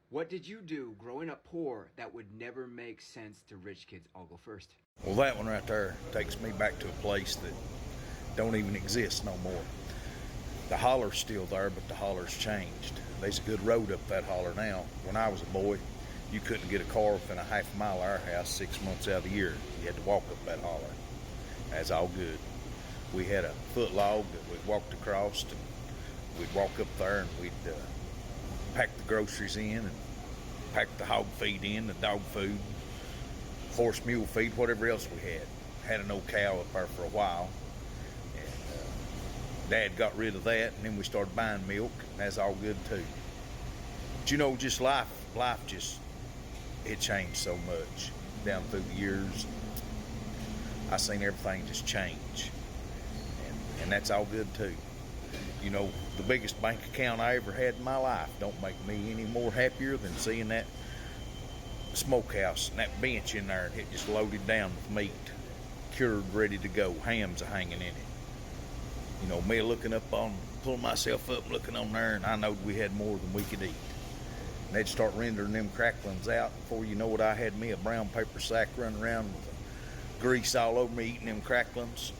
What did you do growing up poor that would never make sense to rich kids? I'll go first. Well, that one right there takes me back to a place that don't even exist no more. The holler's still there, but the holler's changed. There's a good road up that holler now. When I was a boy, you couldn't get a car within a half a mile of our house 6 months out of the year. You had to walk up that holler. That's all good. We had a foot log that we walked across, and we'd walk up there and we'd pack the groceries in and pack the hog feed in, the dog food, horse mule feed, whatever else we had. Had an old cow up there for a while. And Dad got rid of that, and then we started buying milk, and that's all good too. But you know, just life just, it changed so much down through the years. I seen everything just change, and that's all good too. You know, the biggest bank account I ever had in my life don't make me any more happier than seeing that smokehouse and that bench in there, and it just loaded down with meat, cured, ready to go, hams hanging in it. You know, me looking up on, pulling myself up, looking on there, and I knowed we had more than we could eat. And they'd start rendering them cracklings out. Before you know it, I had me a brown paper sack running around with grease all over me eating them cracklings.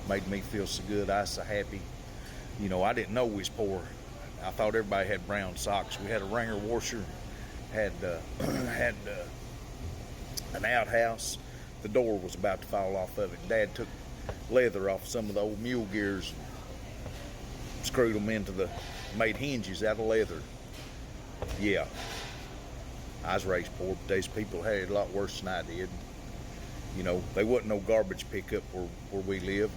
Made me feel so good. I was so happy. You know, I didn't know we was poor. I thought everybody had brown socks. We had a wringer washer, had an outhouse. The door was about to fall off of it. Dad took leather off some of the old mule gears, screwed them made hinges out of leather. Yeah, I was raised poor, but these people had it a lot worse than I did. You know, there wasn't no garbage pickup where we lived.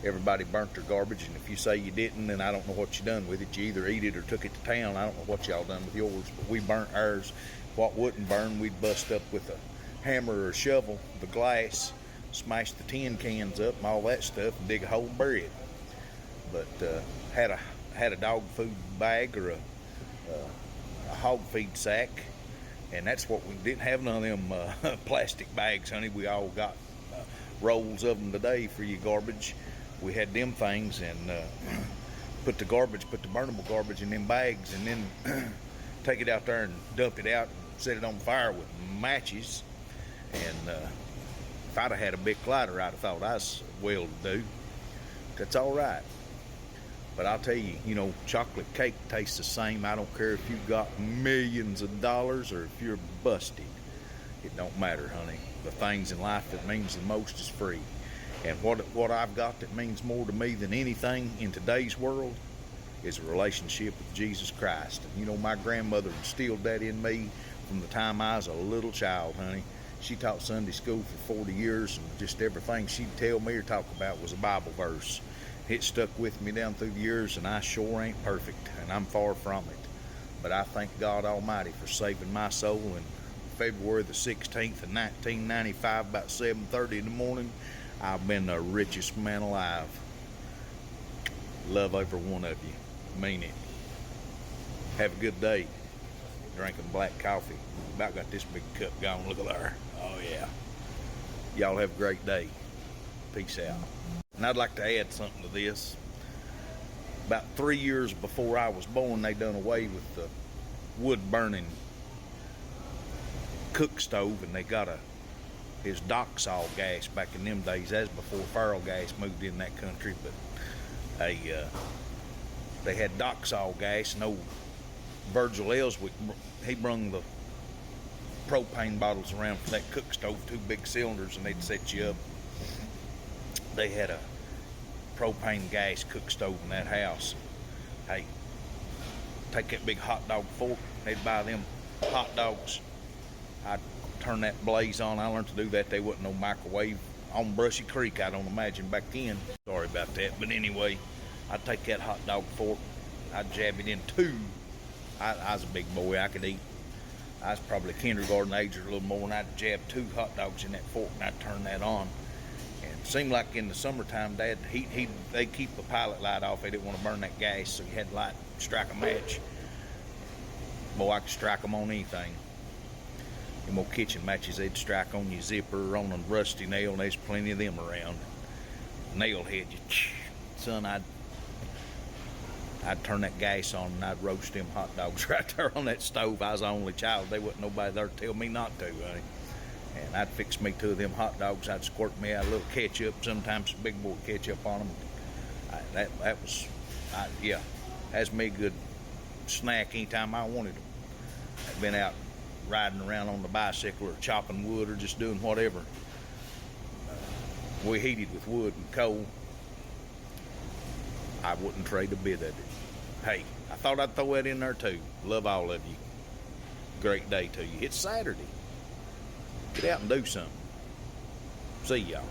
Everybody burnt their garbage, and if you say you didn't, then I don't know what you done with it. You either eat it or took it to town. I don't know what y'all done with yours, but we burnt ours. What wouldn't burn, we'd bust up with a hammer or a shovel, the glass, smash the tin cans up and all that stuff, and dig a hole and bury it. But had a dog food bag or a hog feed sack, and that's what we didn't have. None of them plastic bags, honey. We all got rolls of them today for your garbage. We had them things, and put the burnable garbage in them bags, and then take it out there and dump it out and set it on fire with matches. And if I'd have had a big lighter, I'd have thought I was well to do. That's all right. But I'll tell you, you know, chocolate cake tastes the same. I don't care if you've got millions of dollars or if you're busted. It don't matter, honey. The things in life that means the most is free. And what I've got that means more to me than anything in today's world is a relationship with Jesus Christ. And you know, my grandmother instilled that in me from the time I was a little child, honey. She taught Sunday school for 40 years, and just everything she'd tell me or talk about was a Bible verse. It stuck with me down through the years, and I sure ain't perfect, and I'm far from it. But I thank God Almighty for saving my soul. And February the 16th of 1995, about 7:30 in the morning, I've been the richest man alive. Love every one of you. Mean it. Have a good day. Drinking black coffee. About got this big cup going. Look at there. Oh yeah. Y'all have a great day. Peace out. And I'd like to add something to this. About 3 years before I was born, they done away with the wood burning cook stove, and they got his Doxal gas back in them days. That's before Farrell gas moved in that country. But they had Doxal gas, and old Virgil Ellswick, he brung the propane bottles around for that cook stove, 2 big cylinders, and they'd set you up. They had a propane gas cook stove in that house. Hey, take that big hot dog fork, they'd buy them hot dogs. I'd turn that blaze on. I learned to do that. There wasn't no microwave on Brushy Creek, I don't imagine, back then. Sorry about that. But anyway, I'd take that hot dog fork, I'd jab it in 2. I was a big boy, I could eat. I was probably kindergarten age or a little more, and I'd jab 2 hot dogs in that fork, and I'd turn that on. And it seemed like in the summertime, Dad, they'd keep the pilot light off. They didn't want to burn that gas, so you had to light, strike a match. Boy, I could strike them on anything. Them old kitchen matches, they'd strike on your zipper or on a rusty nail, and there's plenty of them around. Nail head, son, I'd I'd turn that gas on and I'd roast them hot dogs right there on that stove. I was the only child. There wasn't nobody there to tell me not to, honey. And I'd fix me 2 of them hot dogs. I'd squirt me out a little ketchup, sometimes some big boy ketchup on them. That was, yeah, that's me a good snack anytime I wanted them. I've been out riding around on the bicycle or chopping wood or just doing whatever. We heated with wood and coal. I wouldn't trade a bit of it. Hey, I thought I'd throw that in there too. Love all of you. Great day to you. It's Saturday. Get out and do something. See y'all.